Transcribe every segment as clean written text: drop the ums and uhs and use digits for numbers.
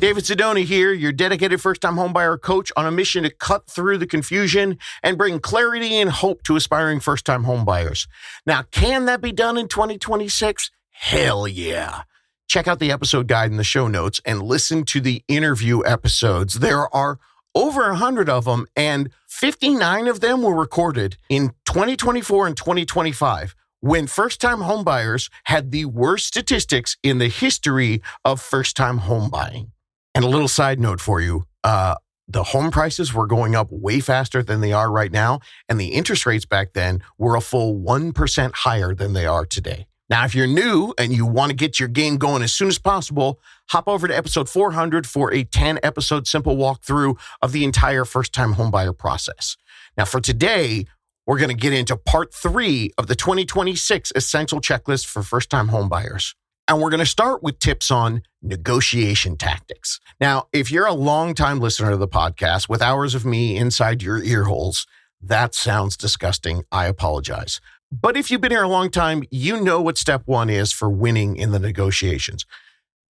David Sidoni here, your dedicated first-time homebuyer coach on a mission to cut through the confusion and bring clarity and hope to aspiring first-time homebuyers. Now, can that be done in 2026? Hell yeah. Check out the episode guide in the show notes and listen to the interview episodes. There are over 100 of them, and 59 of them were recorded in 2024 and 2025, when first-time homebuyers had the worst statistics in the history of first-time home buying. And a little side note for you, the home prices were going up way faster than they are right now, and the interest rates back then were a full 1% higher than they are today. Now, if you're new and you want to get your game going as soon as possible, hop over to episode 400 for a 10-episode simple walkthrough of the entire first-time homebuyer process. Now, for today, we're going to get into part 3 of the 2026 essential checklist for first-time homebuyers. And we're going to start with tips on negotiation tactics. Now, if you're a long-time listener to the podcast with hours of me inside your ear holes, that sounds disgusting. I apologize. But if you've been here a long time, you know what step 1 is for winning in the negotiations.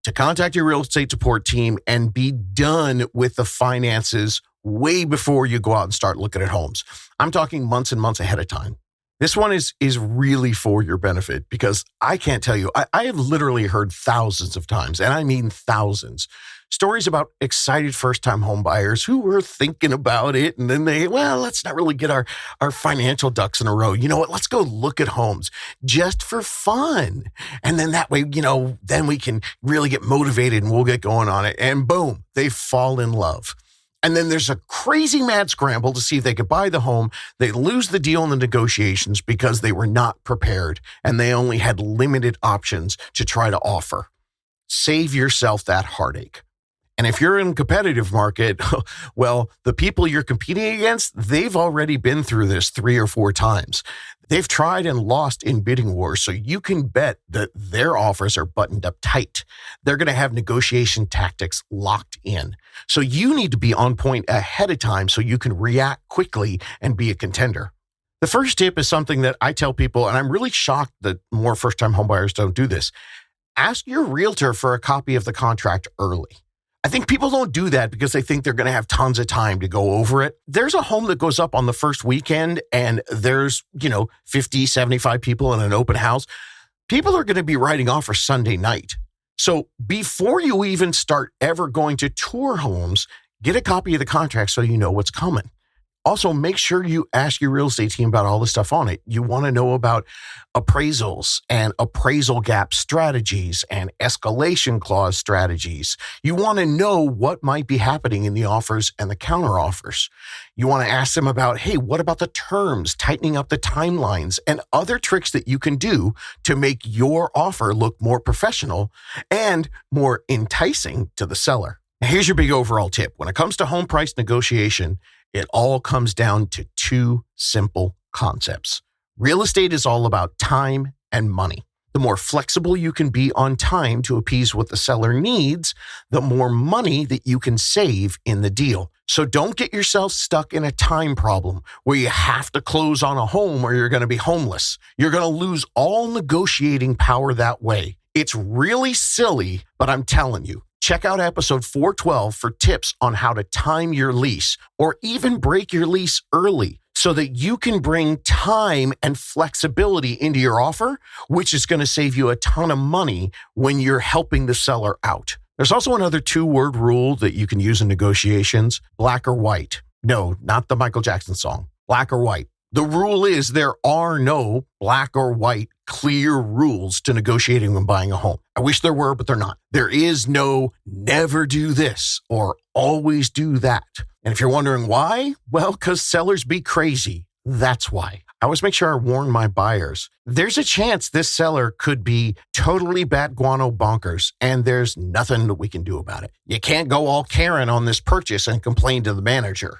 To contact your real estate support team and be done with the finances way before you go out and start looking at homes. I'm talking months and months ahead of time. This one is really for your benefit because I can't tell you, I have literally heard thousands of times, and I mean thousands, stories about excited first-time home buyers who were thinking about it, and then let's not really get our financial ducks in a row. You know what? Let's go look at homes just for fun. And then that way, then we can really get motivated and we'll get going on it. And boom, they fall in love. And then there's a crazy mad scramble to see if they could buy the home. They lose the deal in the negotiations because they were not prepared and they only had limited options to try to offer. Save yourself that heartache. And if you're in a competitive market, well, the people you're competing against, they've already been through this 3 or 4 times. They've tried and lost in bidding wars, so you can bet that their offers are buttoned up tight. They're going to have negotiation tactics locked in. So you need to be on point ahead of time so you can react quickly and be a contender. The first tip is something that I tell people, and I'm really shocked that more first-time homebuyers don't do this. Ask your realtor for a copy of the contract early. I think people don't do that because they think they're going to have tons of time to go over it. There's a home that goes up on the first weekend and there's, 50, 75 people in an open house. People are going to be writing offers Sunday night. So before you even start ever going to tour homes, get a copy of the contract so you know what's coming. Also, make sure you ask your real estate team about all the stuff on it. You want to know about appraisals and appraisal gap strategies and escalation clause strategies. You want to know what might be happening in the offers and the counter offers. You want to ask them about, hey, what about the terms, tightening up the timelines, and other tricks that you can do to make your offer look more professional and more enticing to the seller. Now, here's your big overall tip. When it comes to home price negotiation, it all comes down to 2 simple concepts. Real estate is all about time and money. The more flexible you can be on time to appease what the seller needs, the more money that you can save in the deal. So don't get yourself stuck in a time problem where you have to close on a home or you're going to be homeless. You're going to lose all negotiating power that way. It's really silly, but I'm telling you. Check out episode 412 for tips on how to time your lease or even break your lease early so that you can bring time and flexibility into your offer, which is going to save you a ton of money when you're helping the seller out. There's also another 2-word rule that you can use in negotiations, black or white. No, not the Michael Jackson song, black or white. The rule is there are no black or white clear rules to negotiating when buying a home. I wish there were, but they're not. There is no never do this or always do that. And if you're wondering why, well, because sellers be crazy. That's why. I always make sure I warn my buyers. There's a chance this seller could be totally bat guano bonkers, and there's nothing that we can do about it. You can't go all Karen on this purchase and complain to the manager.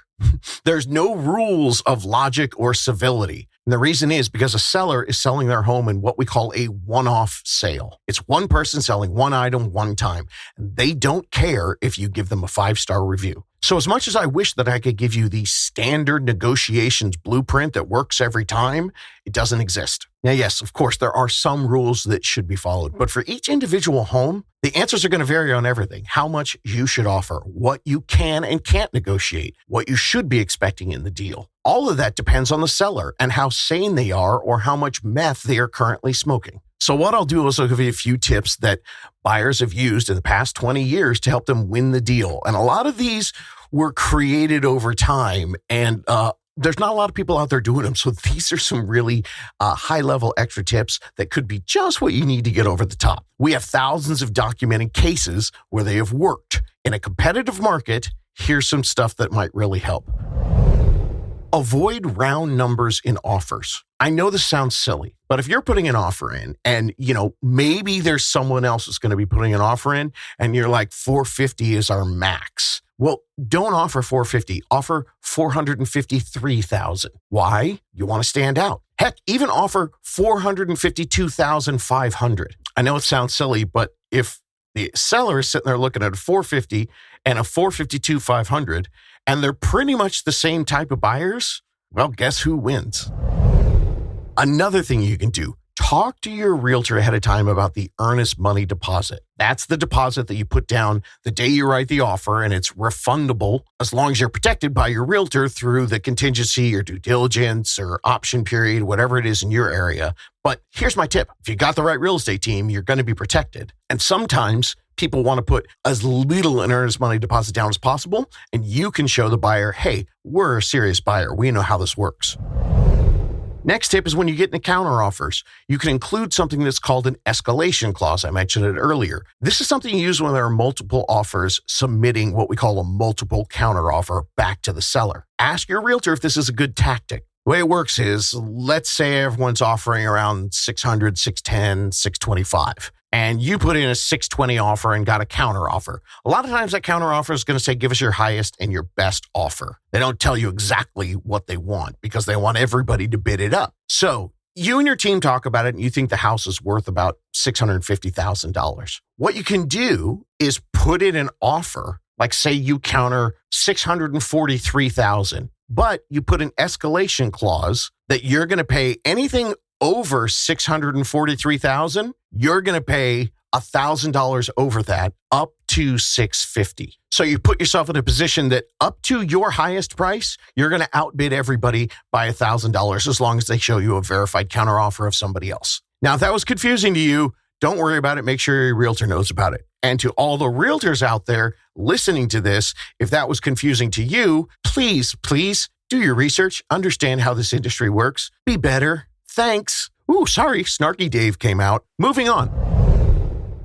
There's no rules of logic or civility. And the reason is because a seller is selling their home in what we call a one-off sale. It's one person selling one item one time, and they don't care if you give them a 5-star review. So as much as I wish that I could give you the standard negotiations blueprint that works every time, it doesn't exist. Now, yes, of course, there are some rules that should be followed, but for each individual home, the answers are going to vary on everything. How much you should offer, what you can and can't negotiate, what you should be expecting in the deal. All of that depends on the seller and how sane they are or how much meth they are currently smoking. So what I'll do is I'll give you a few tips that buyers have used in the past 20 years to help them win the deal. And a lot of these were created over time, and there's not a lot of people out there doing them. So these are some really high-level extra tips that could be just what you need to get over the top. We have thousands of documented cases where they have worked. In a competitive market, here's some stuff that might really help. Avoid round numbers in offers. I know this sounds silly, but if you're putting an offer in and, maybe there's someone else that's going to be putting an offer in and you're like, 450 is our max. Well, don't offer 450, offer 453,000. Why? You want to stand out. Heck, even offer 452,500. I know it sounds silly, but if the seller is sitting there looking at a 450 and a 452,500, and they're pretty much the same type of buyers, well, guess who wins? Another thing you can do, talk to your realtor ahead of time about the earnest money deposit. That's the deposit that you put down the day you write the offer, and it's refundable as long as you're protected by your realtor through the contingency or due diligence or option period, whatever it is in your area. But here's my tip. If you got the right real estate team, you're going to be protected. And sometimes people want to put as little an earnest money deposit down as possible, and you can show the buyer, hey, we're a serious buyer. We know how this works. Next tip is when you get into counter offers, you can include something that's called an escalation clause. I mentioned it earlier. This is something you use when there are multiple offers submitting what we call a multiple counter offer back to the seller. Ask your realtor if this is a good tactic. The way it works is, let's say everyone's offering around 600, 610, 625. And you put in a 620 offer and got a counter offer. A lot of times that counter offer is going to say, give us your highest and your best offer. They don't tell you exactly what they want because they want everybody to bid it up. So you and your team talk about it and you think the house is worth about $650,000. What you can do is put in an offer, like say you counter 643,000, but you put an escalation clause that you're going to pay anything over 643,000, you're going to pay $1,000 over that, up to 650. So you put yourself in a position that up to your highest price, you're going to outbid everybody by $1,000 as long as they show you a verified counteroffer of somebody else. Now, if that was confusing to you, don't worry about it. Make sure your realtor knows about it. And to all the realtors out there listening to this, if that was confusing to you, please do your research, understand how this industry works, be better. Thanks. Ooh, sorry, Snarky Dave came out. Moving on.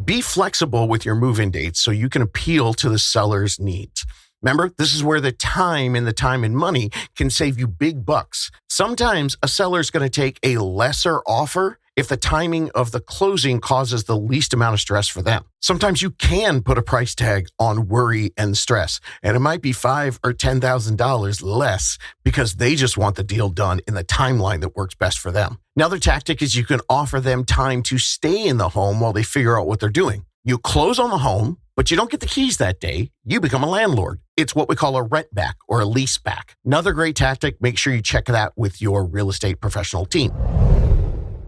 Be flexible with your move-in dates so you can appeal to the seller's needs. Remember, this is where the time and money can save you big bucks. Sometimes a seller is going to take a lesser offer if the timing of the closing causes the least amount of stress for them. Sometimes you can put a price tag on worry and stress, and it might be $5,000 or $10,000 less because they just want the deal done in the timeline that works best for them. Another tactic is you can offer them time to stay in the home while they figure out what they're doing. You close on the home, but you don't get the keys that day. You become a landlord. It's what we call a rent back or a lease back. Another great tactic, make sure you check that with your real estate professional team.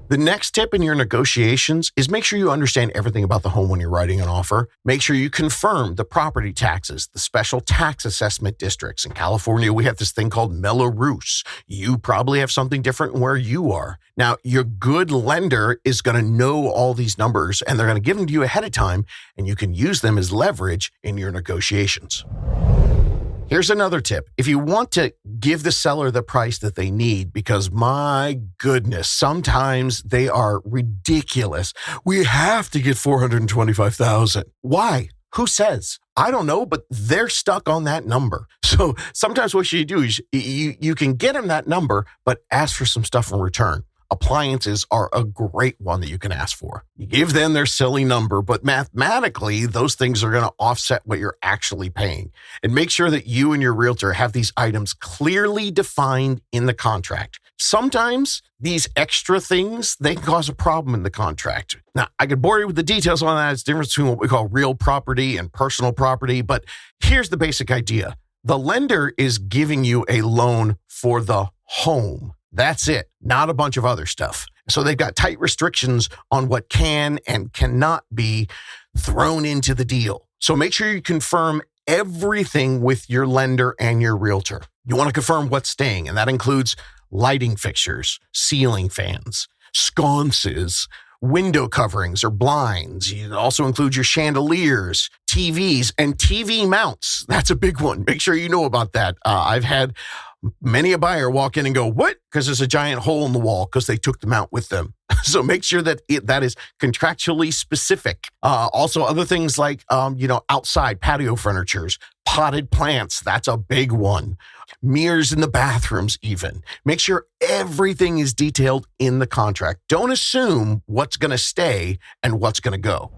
The next tip in your negotiations is make sure you understand everything about the home when you're writing an offer. Make sure you confirm the property taxes, the special tax assessment districts. In California, we have this thing called Mello-Roos. You probably have something different where you are. Now, your good lender is going to know all these numbers, and they're going to give them to you ahead of time, and you can use them as leverage in your negotiations. Here's another tip. If you want to give the seller the price that they need, because my goodness, sometimes they are ridiculous. We have to get $425,000. Why? Who says? I don't know, but they're stuck on that number. So sometimes what you do is you can get them that number, but ask for some stuff in return. Appliances are a great one that you can ask for. You give them their silly number, but mathematically, those things are going to offset what you're actually paying. And make sure that you and your realtor have these items clearly defined in the contract. Sometimes these extra things, they can cause a problem in the contract. Now, I could bore you with the details on that. It's the difference between what we call real property and personal property. But here's the basic idea. The lender is giving you a loan for the home. That's it, not a bunch of other stuff. So they've got tight restrictions on what can and cannot be thrown into the deal. So make sure you confirm everything with your lender and your realtor. You want to confirm what's staying, and that includes lighting fixtures, ceiling fans, sconces, window coverings or blinds. It also includes your chandeliers, TVs, and TV mounts. That's a big one. Make sure you know about that. I've had many a buyer walk in and go, what? Because there's a giant hole in the wall because they took the mount with them. So make sure that that is contractually specific. Also, other things like, outside patio furnitures, potted plants. That's a big one. Mirrors in the bathrooms even. Make sure everything is detailed in the contract. Don't assume what's going to stay and what's going to go.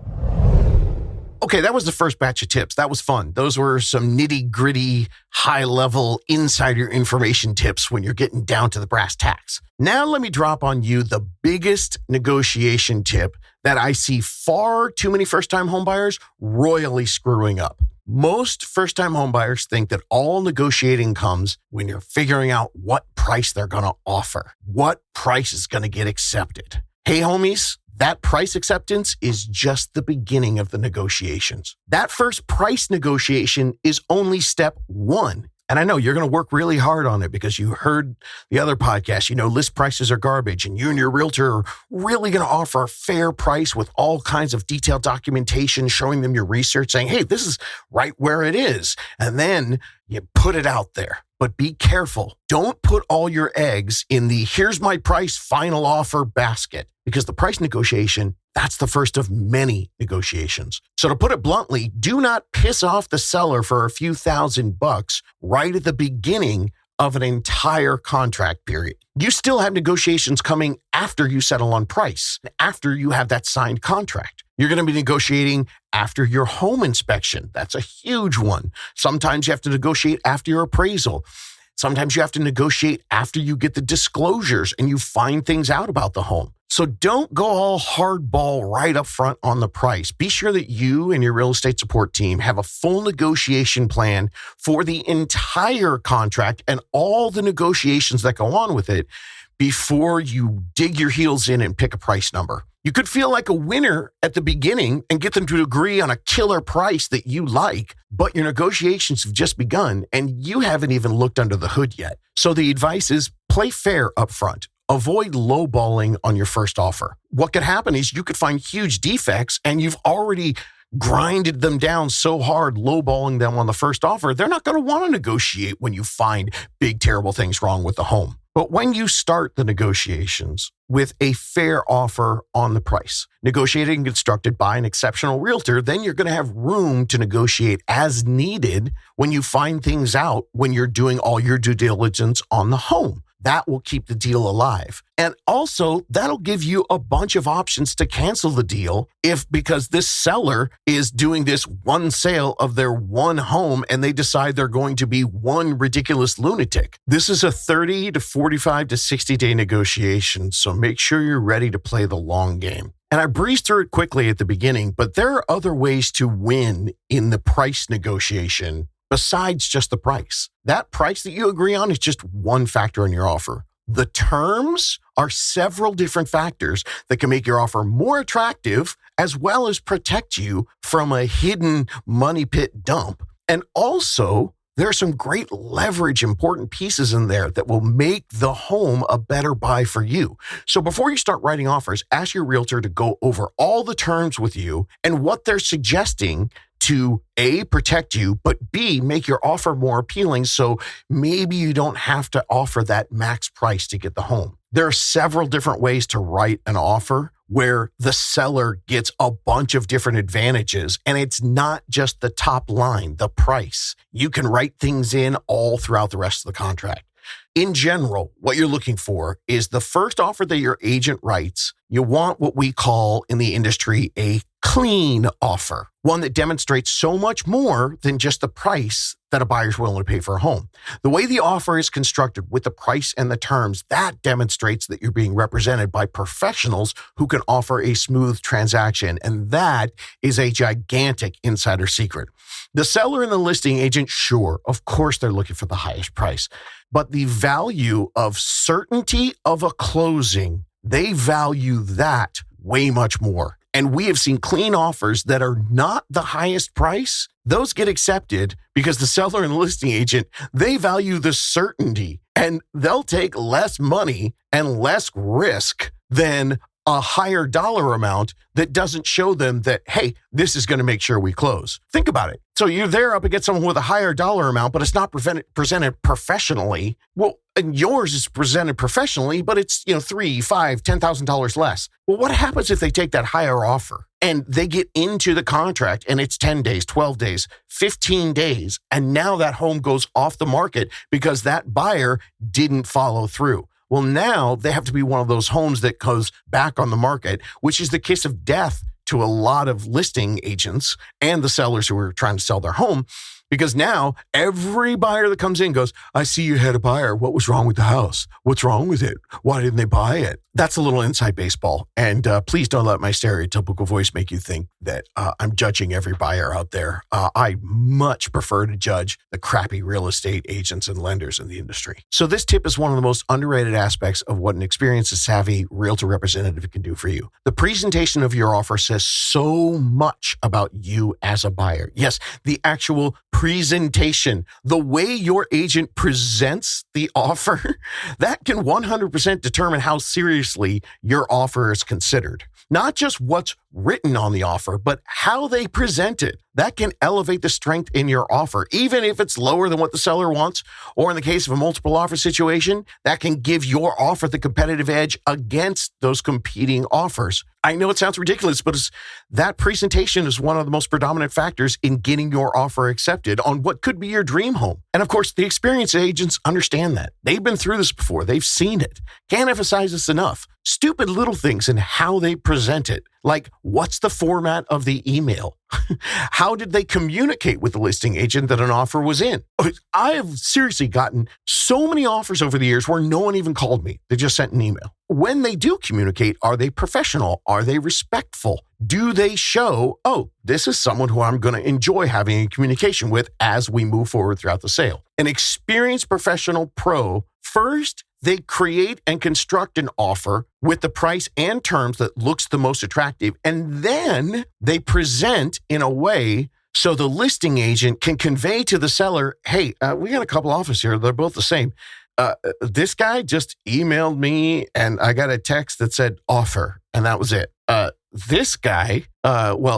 Okay, that was the first batch of tips. That was fun. Those were some nitty-gritty, high-level insider information tips when you're getting down to the brass tacks. Now let me drop on you the biggest negotiation tip that I see far too many first-time homebuyers royally screwing up. Most first-time homebuyers think that all negotiating comes when you're figuring out what price they're going to offer, what price is going to get accepted. Hey, homies. That price acceptance is just the beginning of the negotiations. That first price negotiation is only step one. And I know you're going to work really hard on it because you heard the other podcast, list prices are garbage, and you and your realtor are really going to offer a fair price with all kinds of detailed documentation, showing them your research, saying, hey, this is right where it is. And then you put it out there. But be careful. Don't put all your eggs in the here's my price final offer basket, because the price negotiation, that's the first of many negotiations. So to put it bluntly, do not piss off the seller for a few $1,000 right at the beginning of an entire contract period. You still have negotiations coming after you settle on price, after you have that signed contract. You're going to be negotiating after your home inspection. That's a huge one. Sometimes you have to negotiate after your appraisal. Sometimes you have to negotiate after you get the disclosures and you find things out about the home. So don't go all hardball right up front on the price. Be sure that you and your real estate support team have a full negotiation plan for the entire contract and all the negotiations that go on with it before you dig your heels in and pick a price number. You could feel like a winner at the beginning and get them to agree on a killer price that you like, but your negotiations have just begun and you haven't even looked under the hood yet. So the advice is play fair up front. Avoid lowballing on your first offer. What could happen is you could find huge defects and you've already grinded them down so hard, lowballing them on the first offer. They're not going to want to negotiate when you find big, terrible things wrong with the home. But when you start the negotiations with a fair offer on the price, negotiated and constructed by an exceptional realtor, then you're going to have room to negotiate as needed when you find things out when you're doing all your due diligence on the home. That will keep the deal alive. And also, that'll give you a bunch of options to cancel the deal because this seller is doing this one sale of their one home and they decide they're going to be one ridiculous lunatic. This is a 30 to 45 to 60 day negotiation, so make sure you're ready to play the long game. And I breezed through it quickly at the beginning, but there are other ways to win in the price negotiation besides just the price. That price that you agree on is just one factor in your offer. The terms are several different factors that can make your offer more attractive as well as protect you from a hidden money pit dump. And also, there are some great leverage, important pieces in there that will make the home a better buy for you. So before you start writing offers, ask your realtor to go over all the terms with you and what they're suggesting to A, protect you, but B, make your offer more appealing so maybe you don't have to offer that max price to get the home. There are several different ways to write an offer where the seller gets a bunch of different advantages, and it's not just the top line, the price. You can write things in all throughout the rest of the contract. In general, what you're looking for is the first offer that your agent writes. You want what we call in the industry a clean offer, one that demonstrates so much more than just the price that a buyer's willing to pay for a home. The way the offer is constructed with the price and the terms, that demonstrates that you're being represented by professionals who can offer a smooth transaction. And that is a gigantic insider secret. The seller and the listing agent, sure, of course, they're looking for the highest price, but the value of certainty of a closing, they value that way much more. And we have seen clean offers that are not the highest price. Those get accepted because the seller and the listing agent, they value the certainty, and they'll take less money and less risk than a higher dollar amount that doesn't show them that, hey, this is going to make sure we close. Think about it. So you're there up against someone with a higher dollar amount, but it's not presented professionally. Well, and yours is presented professionally, but it's, $3,000, $5,000, $10,000 less. Well, what happens if they take that higher offer and they get into the contract and it's 10 days, 12 days, 15 days, and now that home goes off the market because that buyer didn't follow through? Well, now they have to be one of those homes that goes back on the market, which is the kiss of death to a lot of listing agents and the sellers who are trying to sell their home, because now every buyer that comes in goes, I see you had a buyer. What was wrong with the house? What's wrong with it? Why didn't they buy it? That's a little inside baseball. And please don't let my stereotypical voice make you think that I'm judging every buyer out there. I much prefer to judge the crappy real estate agents and lenders in the industry. So this tip is one of the most underrated aspects of what an experienced and savvy realtor representative can do for you. The presentation of your offer says so much about you as a buyer. Yes, the actual presentation, the way your agent presents the offer, that can 100% determine how seriously your offer is considered. Not just what's written on the offer, but how they present it. That can elevate the strength in your offer, even if it's lower than what the seller wants, or in the case of a multiple offer situation, that can give your offer the competitive edge against those competing offers. I know it sounds ridiculous, but that presentation is one of the most predominant factors in getting your offer accepted on what could be your dream home. And of course, the experienced agents understand that. They've been through this before. They've seen it. Can't emphasize this enough. Stupid little things in how they present it, like what's the format of the email? How did they communicate with the listing agent that an offer was in? I have seriously gotten so many offers over the years where no one even called me. They just sent an email. When they do communicate, are they professional? Are they respectful? Do they show, this is someone who I'm going to enjoy having a communication with as we move forward throughout the sale? An experienced professional pro, first, they create and construct an offer with the price and terms that looks the most attractive. And then they present in a way so the listing agent can convey to the seller, hey, we got a couple offers here. They're both the same. This guy just emailed me and I got a text that said offer, and that was it. This guy,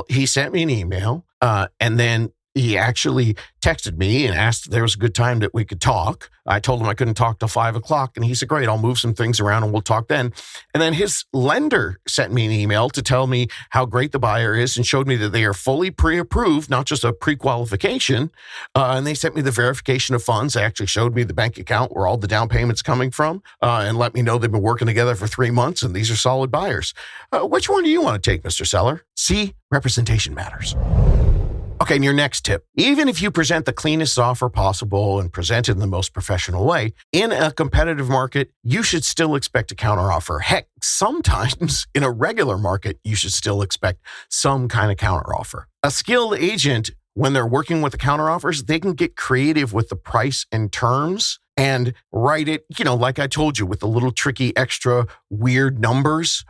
he sent me an email and then he actually texted me and asked if there was a good time that we could talk. I told him I couldn't talk till 5:00, and he said, great, I'll move some things around and we'll talk then. And then his lender sent me an email to tell me how great the buyer is and showed me that they are fully pre-approved, not just a pre-qualification. And they sent me the verification of funds. They actually showed me the bank account where all the down payments coming from and let me know they've been working together for 3 months and these are solid buyers. Which one do you want to take, Mr. Seller? See, representation matters. Okay, and your next tip, even if you present the cleanest offer possible and present it in the most professional way, in a competitive market, you should still expect a counteroffer. Heck, sometimes in a regular market, you should still expect some kind of counteroffer. A skilled agent, when they're working with the counteroffers, they can get creative with the price and terms and write it, like I told you, with the little tricky extra weird numbers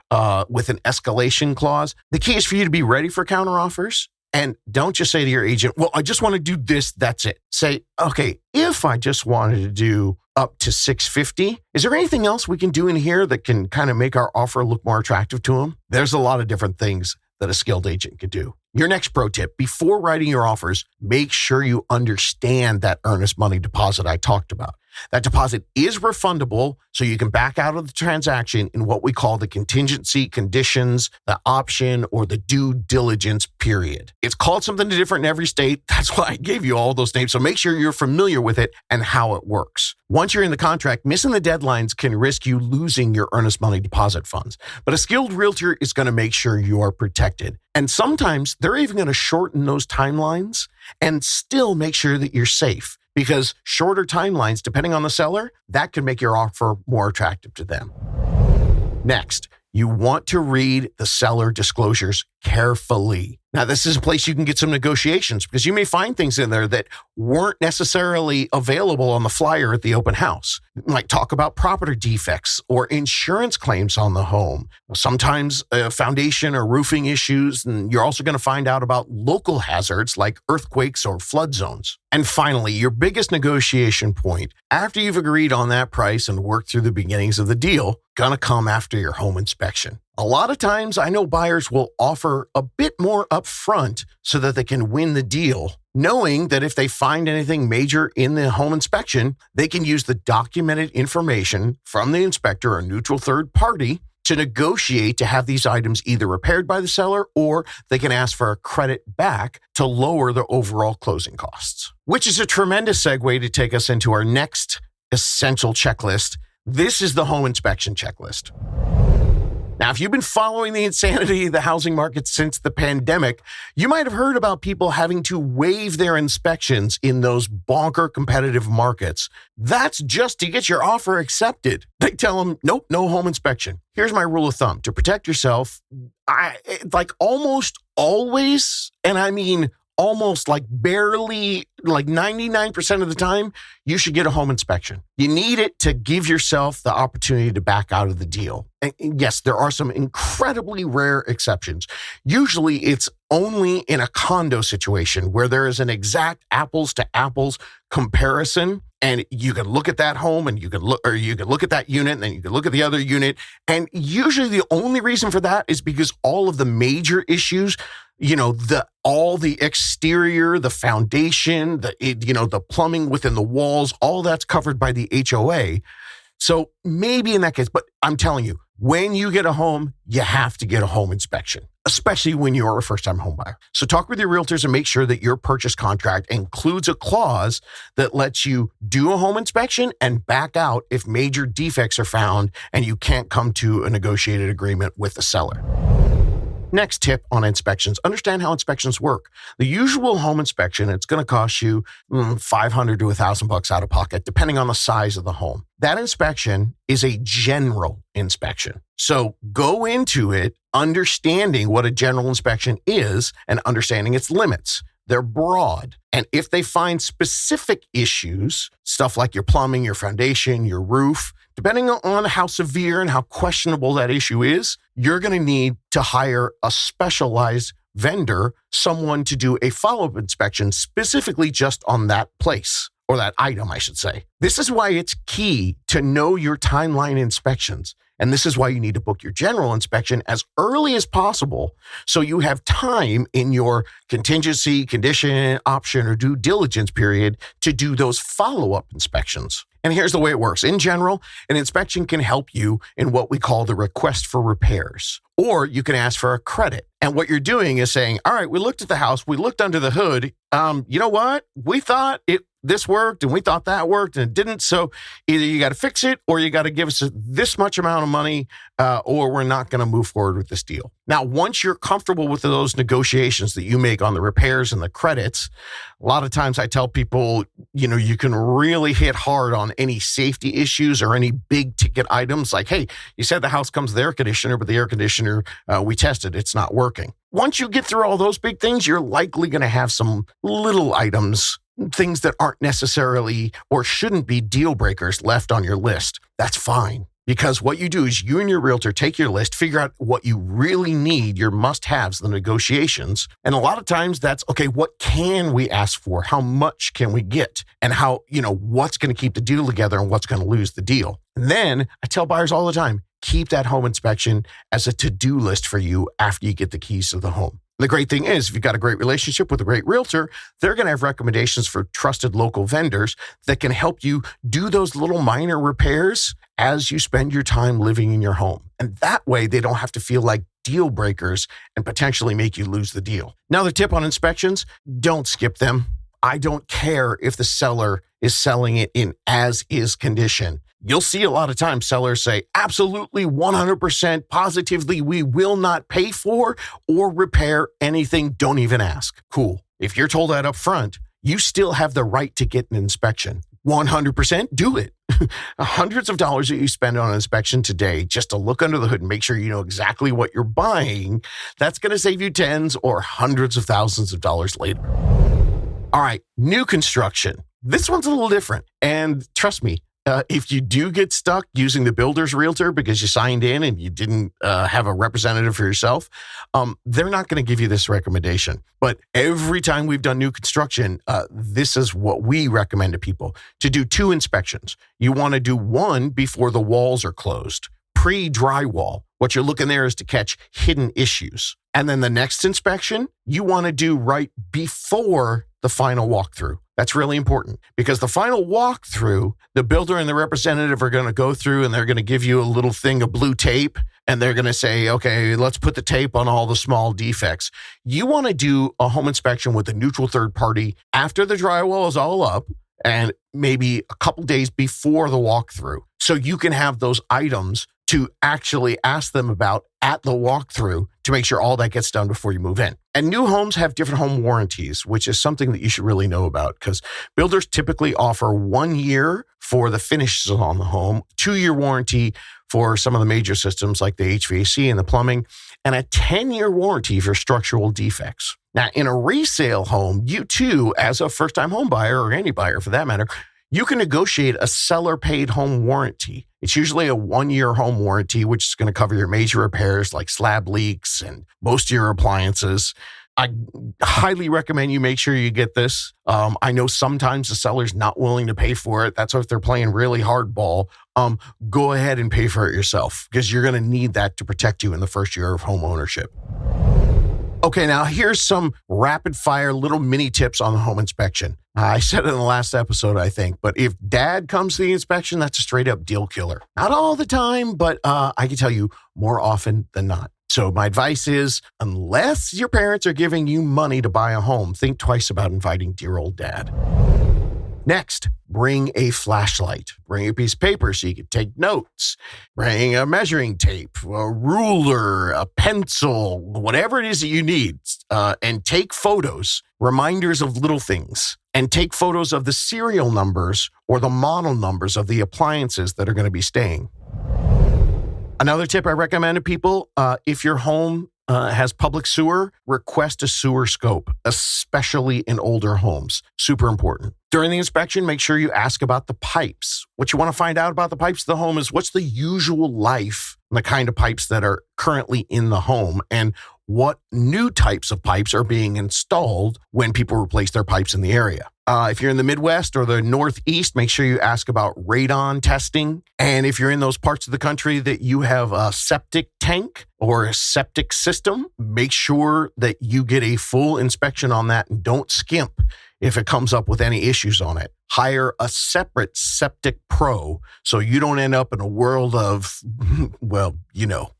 with an escalation clause. The key is for you to be ready for counteroffers. And don't just say to your agent, well, I just want to do this, that's it. Say, okay, if I just wanted to do up to $650, is there anything else we can do in here that can kind of make our offer look more attractive to them? There's a lot of different things that a skilled agent could do. Your next pro tip, before writing your offers, make sure you understand that earnest money deposit I talked about. That deposit is refundable, so you can back out of the transaction in what we call the contingency conditions, the option, or the due diligence period. It's called something different in every state. That's why I gave you all those names. So make sure you're familiar with it and how it works. Once you're in the contract, missing the deadlines can risk you losing your earnest money deposit funds. But a skilled realtor is going to make sure you are protected. And sometimes they're even going to shorten those timelines and still make sure that you're safe, because shorter timelines, depending on the seller, that can make your offer more attractive to them. Next, you want to read the seller disclosures carefully. Now, this is a place you can get some negotiations, because you may find things in there that weren't necessarily available on the flyer at the open house. Like talk about property defects or insurance claims on the home. Sometimes foundation or roofing issues, and you're also going to find out about local hazards like earthquakes or flood zones. And finally, your biggest negotiation point, after you've agreed on that price and worked through the beginnings of the deal, gonna come after your home inspection. A lot of times, I know buyers will offer a bit more upfront so that they can win the deal, knowing that if they find anything major in the home inspection, they can use the documented information from the inspector or neutral third party to negotiate to have these items either repaired by the seller, or they can ask for a credit back to lower the overall closing costs. Which is a tremendous segue to take us into our next essential checklist. This is the home inspection checklist. Now, if you've been following the insanity of the housing market since the pandemic, you might have heard about people having to waive their inspections in those bonker competitive markets. That's just to get your offer accepted. They tell them, nope, no home inspection. Here's my rule of thumb. To protect yourself, like almost always, and I mean almost like barely, like 99% of the time, you should get a home inspection. You need it to give yourself the opportunity to back out of the deal. And yes, there are some incredibly rare exceptions. Usually it's only in a condo situation where there is an exact apples to apples comparison, and you can look at that home and you can look at that unit, and then you can look at the other unit. And usually the only reason for that is because all of the major issues, all the exterior, the foundation, the plumbing within the walls, all that's covered by the HOA. So maybe in that case, but I'm telling you, when you get a home, you have to get a home inspection, especially when you're a first-time home buyer. So talk with your realtors and make sure that your purchase contract includes a clause that lets you do a home inspection and back out if major defects are found and you can't come to a negotiated agreement with the seller. Next tip on inspections, understand how inspections work. The usual home inspection, it's going to cost you $500 to $1,000 out of pocket, depending on the size of the home. That inspection is a general inspection. So go into it understanding what a general inspection is and understanding its limits. They're broad. And if they find specific issues, stuff like your plumbing, your foundation, your roof, depending on how severe and how questionable that issue is, you're going to need to hire a specialized vendor, someone to do a follow-up inspection specifically just on that place, or that item, I should say. This is why it's key to know your timeline inspections. And this is why you need to book your general inspection as early as possible, so you have time in your contingency, condition, option, or due diligence period to do those follow-up inspections. And here's the way it works. In general, an inspection can help you in what we call the request for repairs, or you can ask for a credit. And what you're doing is saying, all right, we looked at the house, we looked under the hood. You know what? We thought this worked and we thought that worked and it didn't. So either you got to fix it or you got to give us this much amount of money, or we're not going to move forward with this deal. Now, once you're comfortable with those negotiations that you make on the repairs and the credits, a lot of times I tell people, you can really hit hard on any safety issues or any big ticket items like, hey, you said the house comes with air conditioner, but the air conditioner, we tested, it's not working. Once you get through all those big things, you're likely going to have some little items, things that aren't necessarily or shouldn't be deal breakers left on your list. That's fine. Because what you do is you and your realtor take your list, figure out what you really need, your must-haves, the negotiations. And a lot of times that's, okay, what can we ask for? How much can we get? And how, what's going to keep the deal together and what's going to lose the deal? And then I tell buyers all the time, keep that home inspection as a to-do list for you after you get the keys to the home. The great thing is, if you've got a great relationship with a great realtor, they're going to have recommendations for trusted local vendors that can help you do those little minor repairs as you spend your time living in your home. And that way, they don't have to feel like deal breakers and potentially make you lose the deal. Now, the tip on inspections, don't skip them. I don't care if the seller is selling it in as-is condition. You'll see a lot of times sellers say, absolutely 100% positively, we will not pay for or repair anything. Don't even ask. Cool. If you're told that up front, you still have the right to get an inspection. 100% do it. Hundreds of dollars that you spend on an inspection today just to look under the hood and make sure you know exactly what you're buying, that's going to save you tens or hundreds of thousands of dollars later. All right, new construction. This one's a little different. And trust me, if you do get stuck using the builder's realtor because you signed in and you didn't have a representative for yourself, they're not going to give you this recommendation. But every time we've done new construction, this is what we recommend to people, to do 2 inspections. You want to do one before the walls are closed, pre-drywall. What you're looking there is to catch hidden issues. And then the next inspection, you want to do right before the final walkthrough. That's really important because the final walkthrough, the builder and the representative are going to go through and they're going to give you a little thing of blue tape and they're going to say, okay, let's put the tape on all the small defects. You want to do a home inspection with a neutral third party after the drywall is all up and maybe a couple days before the walkthrough. So you can have those items to actually ask them about at the walkthrough to make sure all that gets done before you move in. And new homes have different home warranties, which is something that you should really know about because builders typically offer 1 year for the finishes on the home, 2-year warranty for some of the major systems like the HVAC and the plumbing, and a 10-year warranty for structural defects. Now, in a resale home, you too, as a first-time home buyer or any buyer for that matter, you can negotiate a seller-paid home warranty. It's usually a 1-year home warranty, which is going to cover your major repairs like slab leaks and most of your appliances. I highly recommend you make sure you get this. I know sometimes the seller's not willing to pay for it. That's if they're playing really hardball. Go ahead and pay for it yourself because you're going to need that to protect you in the first year of home ownership. Okay, now here's some rapid fire little mini tips on the home inspection. I said it in the last episode, I think, but if dad comes to the inspection, that's a straight up deal killer. Not all the time, but I can tell you more often than not. So my advice is, unless your parents are giving you money to buy a home, think twice about inviting dear old dad. Next, bring a flashlight. Bring a piece of paper so you can take notes. Bring a measuring tape, a ruler, a pencil, whatever it is that you need. And take photos, reminders of little things. And take photos of the serial numbers or the model numbers of the appliances that are going to be staying. Another tip I recommend to people, if your home has public sewer, request a sewer scope, especially in older homes. Super important. During the inspection, make sure you ask about the pipes. What you want to find out about the pipes of the home is what's the usual life and the kind of pipes that are currently in the home and what new types of pipes are being installed when people replace their pipes in the area. If you're in the Midwest or the Northeast, make sure you ask about radon testing. And if you're in those parts of the country that you have a septic tank or a septic system, make sure that you get a full inspection on that and don't skimp if it comes up with any issues on it. Hire a separate septic pro so you don't end up in a world of, well, you know.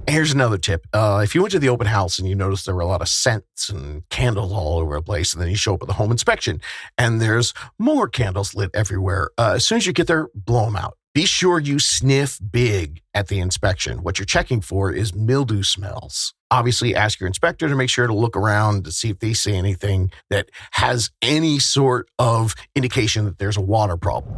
Here's another tip. If you went to the open house and you noticed there were a lot of scents and candles all over the place, and then you show up at the home inspection and there's more candles lit everywhere, as soon as you get there, blow them out. Be sure you sniff big at the inspection. What you're checking for is mildew smells. Obviously, ask your inspector to make sure to look around to see if they see anything that has any sort of indication that there's a water problem.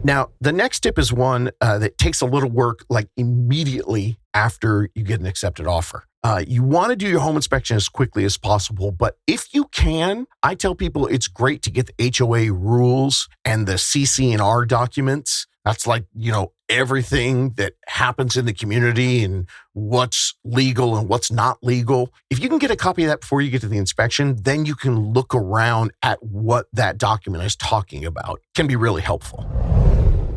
Now, the next tip is one that takes a little work, like immediately after you get an accepted offer. You want to do your home inspection as quickly as possible, but if you can, I tell people it's great to get the HOA rules and the CC&R documents. That's like, everything that happens in the community and what's legal and what's not legal. If you can get a copy of that before you get to the inspection, then you can look around at what that document is talking about. It can be really helpful.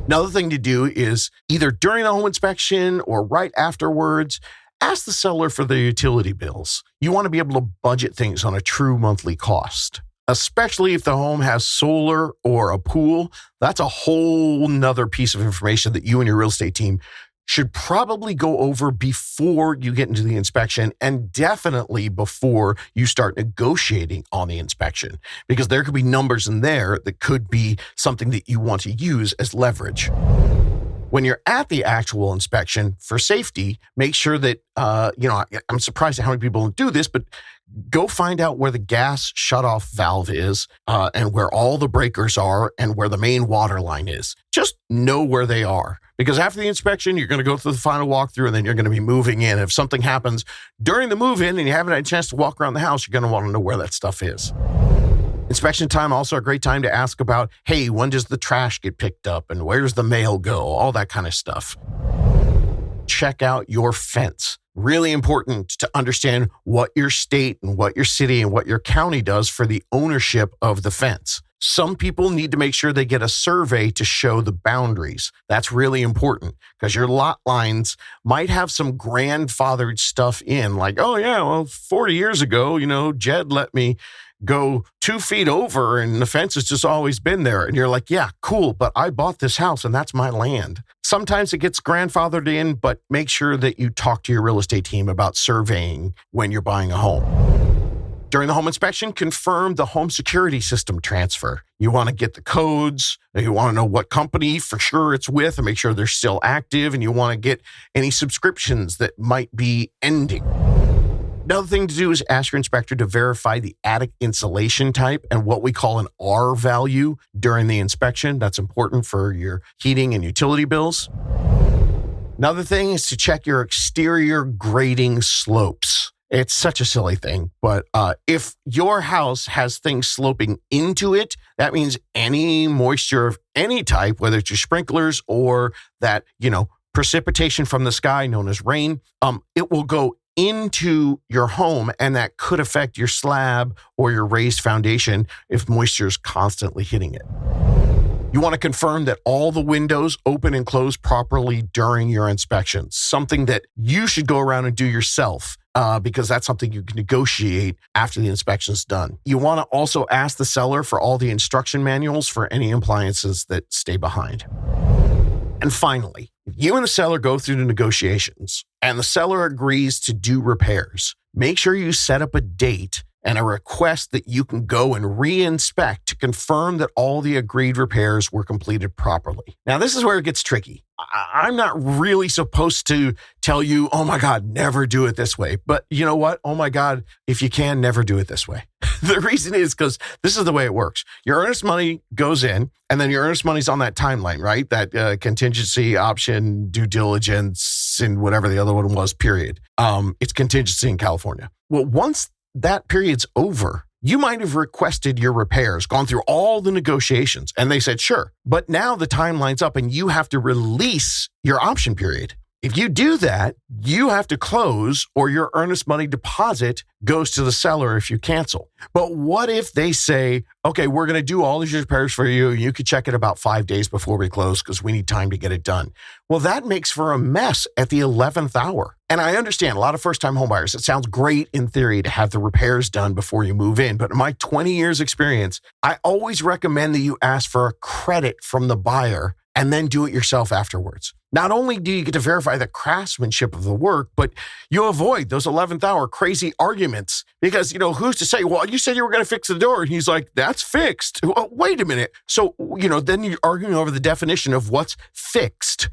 Another thing to do is either during the home inspection or right afterwards, Ask the seller for their utility bills. You want to be able to budget things on a true monthly cost, especially if the home has solar or a pool. That's a whole nother piece of information that you and your real estate team should probably go over before you get into the inspection, and definitely before you start negotiating on the inspection, because there could be numbers in there that could be something that you want to use as leverage. When you're at the actual inspection, for safety, make sure that, I'm surprised at how many people don't do this, but go find out where the gas shutoff valve is, and where all the breakers are and where the main water line is. Just know where they are, because after the inspection, you're going to go through the final walkthrough, and then you're going to be moving in. If something happens during the move-in and you haven't had a chance to walk around the house, you're going to want to know where that stuff is. Inspection time, also a great time to ask about, hey, when does the trash get picked up and where's the mail go? All that kind of stuff. Check out your fence. Really important to understand what your state and what your city and what your county does for the ownership of the fence. Some people need to make sure they get a survey to show the boundaries. That's really important, because your lot lines might have some grandfathered stuff in, like, oh yeah, well, 40 years ago, Jed let me go 2 feet over and the fence has just always been there. And you're like, yeah, cool, but I bought this house and that's my land. Sometimes it gets grandfathered in, but make sure that you talk to your real estate team about surveying when you're buying a home. During the home inspection, confirm the home security system transfer. You want to get the codes, you want to know what company for sure it's with and make sure they're still active, and you want to get any subscriptions that might be ending. Another thing to do is ask your inspector to verify the attic insulation type and what we call an R value during the inspection. That's important for your heating and utility bills. Another thing is to check your exterior grading slopes. It's such a silly thing, but if your house has things sloping into it, that means any moisture of any type, whether it's your sprinklers or that, precipitation from the sky known as rain, it will go into your home, and that could affect your slab or your raised foundation if moisture is constantly hitting it. You want to confirm that all the windows open and close properly during your inspection, something that you should go around and do yourself, because that's something you can negotiate after the inspection's done. You want to also ask the seller for all the instruction manuals for any appliances that stay behind. And finally, if you and the seller go through the negotiations and the seller agrees to do repairs, make sure you set up a date and a request that you can go and re-inspect to confirm that all the agreed repairs were completed properly. Now, this is where it gets tricky. I'm not really supposed to tell you, oh my God, never do it this way. But you know what? Oh my God, if you can, never do it this way. The reason is because this is the way it works. Your earnest money goes in, and then your earnest money's on that timeline, right? That contingency, option, due diligence, and whatever the other one was, period. It's contingency in California. Well, once that period's over, you might have requested your repairs, gone through all the negotiations, and they said, sure. But now the timeline's up and you have to release your option period. If you do that, you have to close, or your earnest money deposit goes to the seller if you cancel. But what if they say, okay, we're going to do all these repairs for you. You could check it about 5 days before we close because we need time to get it done. Well, that makes for a mess at the 11th hour. And I understand a lot of first-time homebuyers, it sounds great in theory to have the repairs done before you move in. But in my 20 years experience, I always recommend that you ask for a credit from the buyer and then do it yourself afterwards. Not only do you get to verify the craftsmanship of the work, but you avoid those 11th hour crazy arguments because, who's to say, well, you said you were going to fix the door. And he's like, that's fixed. Well, wait a minute. So, then you're arguing over the definition of what's fixed.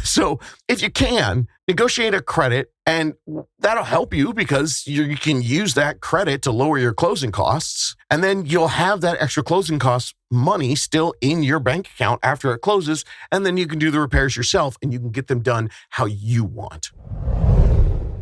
So if you can, negotiate a credit, and that'll help you because you can use that credit to lower your closing costs. And then you'll have that extra closing costs money still in your bank account after it closes. And then you can do the repairs yourself and you can get them done how you want.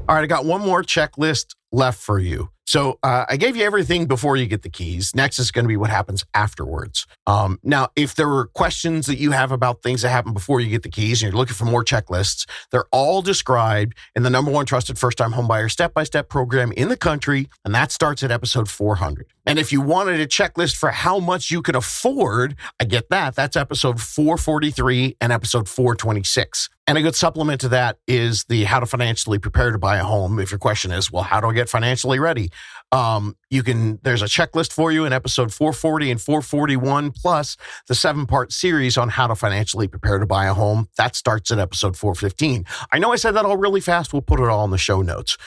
All right, I got one more checklist left for you. So I gave you everything before you get the keys. Next is going to be what happens afterwards. Now, if there were questions that you have about things that happen before you get the keys and you're looking for more checklists, they're all described in the number one trusted first-time homebuyer step-by-step program in the country, and that starts at episode 400. And if you wanted a checklist for how much you could afford, I get that. That's episode 443 and episode 426. And a good supplement to that is the how to financially prepare to buy a home. If your question is, well, how do I get financially ready? There's a checklist for you in episode 440 and 441, plus the 7-part series on how to financially prepare to buy a home. That starts at episode 415. I know I said that all really fast. We'll put it all in the show notes.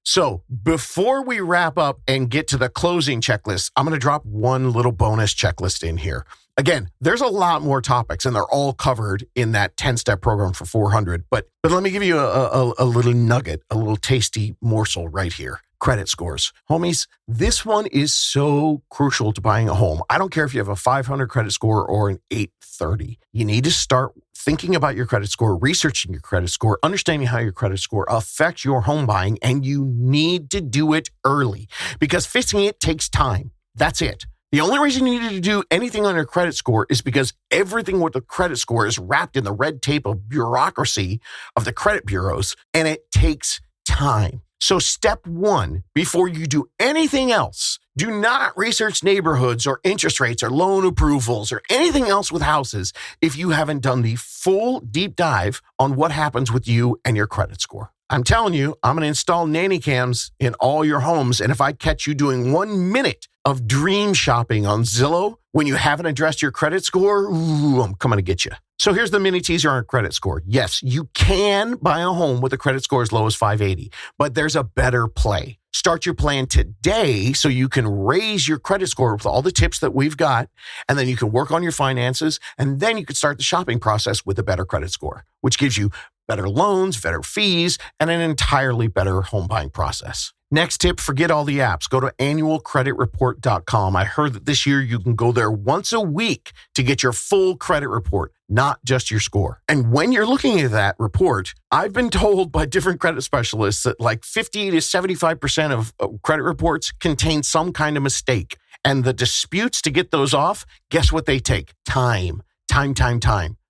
So before we wrap up and get to the closing checklist, I'm going to drop one little bonus checklist in here. Again, there's a lot more topics and they're all covered in that 10-step program for 400. But let me give you a little nugget, a little tasty morsel right here. Credit scores. Homies, this one is so crucial to buying a home. I don't care if you have a 500 credit score or an 830. You need to start thinking about your credit score, researching your credit score, understanding how your credit score affects your home buying, and you need to do it early because fixing it takes time. That's it. The only reason you need to do anything on your credit score is because everything with the credit score is wrapped in the red tape of bureaucracy of the credit bureaus, and it takes time. So step one, before you do anything else, do not research neighborhoods or interest rates or loan approvals or anything else with houses if you haven't done the full deep dive on what happens with you and your credit score. I'm telling you, I'm going to install nanny cams in all your homes. And if I catch you doing 1 minute of dream shopping on Zillow when you haven't addressed your credit score, I'm coming to get you. So here's the mini teaser on credit score. Yes, you can buy a home with a credit score as low as 580, but there's a better play. Start your plan today so you can raise your credit score with all the tips that we've got, and then you can work on your finances, and then you can start the shopping process with a better credit score, which gives you better loans, better fees, and an entirely better home buying process. Next tip, forget all the apps. Go to annualcreditreport.com. I heard that this year you can go there once a week to get your full credit report, not just your score. And when you're looking at that report, I've been told by different credit specialists that like 50 to 75% of credit reports contain some kind of mistake. And the disputes to get those off, guess what they take? Time.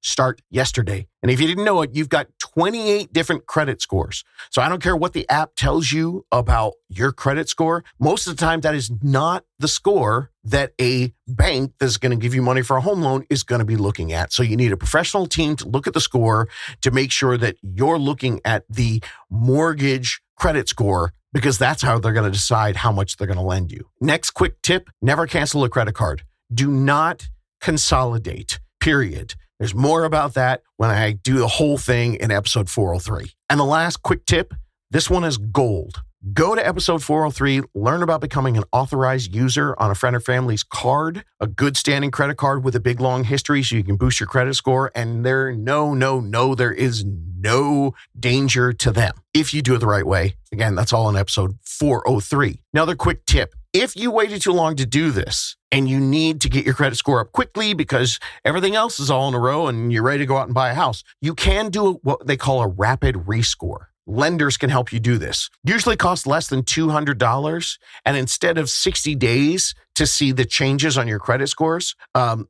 Start yesterday. And if you didn't know it, you've got 28 different credit scores. So I don't care what the app tells you about your credit score. Most of the time, that is not the score that a bank that's going to give you money for a home loan is going to be looking at. So you need a professional team to look at the score to make sure that you're looking at the mortgage credit score, because that's how they're going to decide how much they're going to lend you. Next quick tip, never cancel a credit card. Do not consolidate, period. There's more about that when I do the whole thing in episode 403. And the last quick tip, this one is gold. Go to episode 403, learn about becoming an authorized user on a friend or family's card, a good standing credit card with a big long history so you can boost your credit score. And there is no danger to them if you do it the right way. Again, that's all in episode 403. Another quick tip. If you waited too long to do this and you need to get your credit score up quickly because everything else is all in a row and you're ready to go out and buy a house, you can do what they call a rapid rescore. Lenders can help you do this. Usually costs less than $200. And instead of 60 days to see the changes on your credit scores,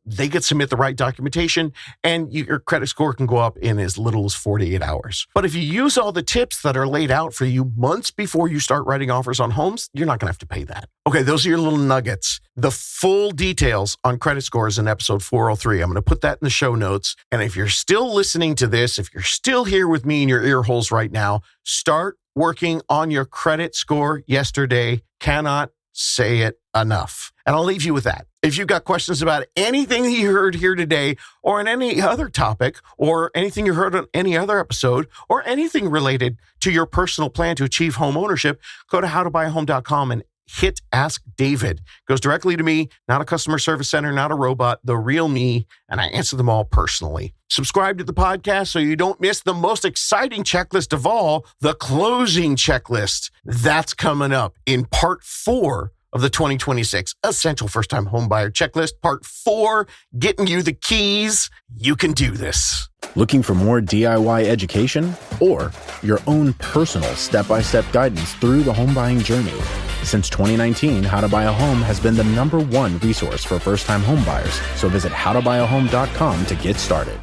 they could submit the right documentation and your credit score can go up in as little as 48 hours. But if you use all the tips that are laid out for you months before you start writing offers on homes, you're not going to have to pay that. Okay, those are your little nuggets. The full details on credit scores in episode 403. I'm going to put that in the show notes. And if you're still listening to this, if you're still here with me in your ear holes right now, start working on your credit score yesterday. Cannot say it enough. And I'll leave you with that. If you've got questions about anything that you heard here today or on any other topic or anything you heard on any other episode or anything related to your personal plan to achieve home ownership, go to howtobuyahome.com and hit Ask David. Goes directly to me, not a customer service center, not a robot, the real me, and I answer them all personally. Subscribe to the podcast so you don't miss the most exciting checklist of all, the closing checklist. That's coming up in part 4 of the 2026 Essential First Time Homebuyer Checklist. Part 4, getting you the keys. You can do this. Looking for more DIY education or your own personal step-by-step guidance through the home buying journey? Since 2019, How to Buy a Home has been the #1 resource for first-time home buyers. So visit howtobuy.com to get started.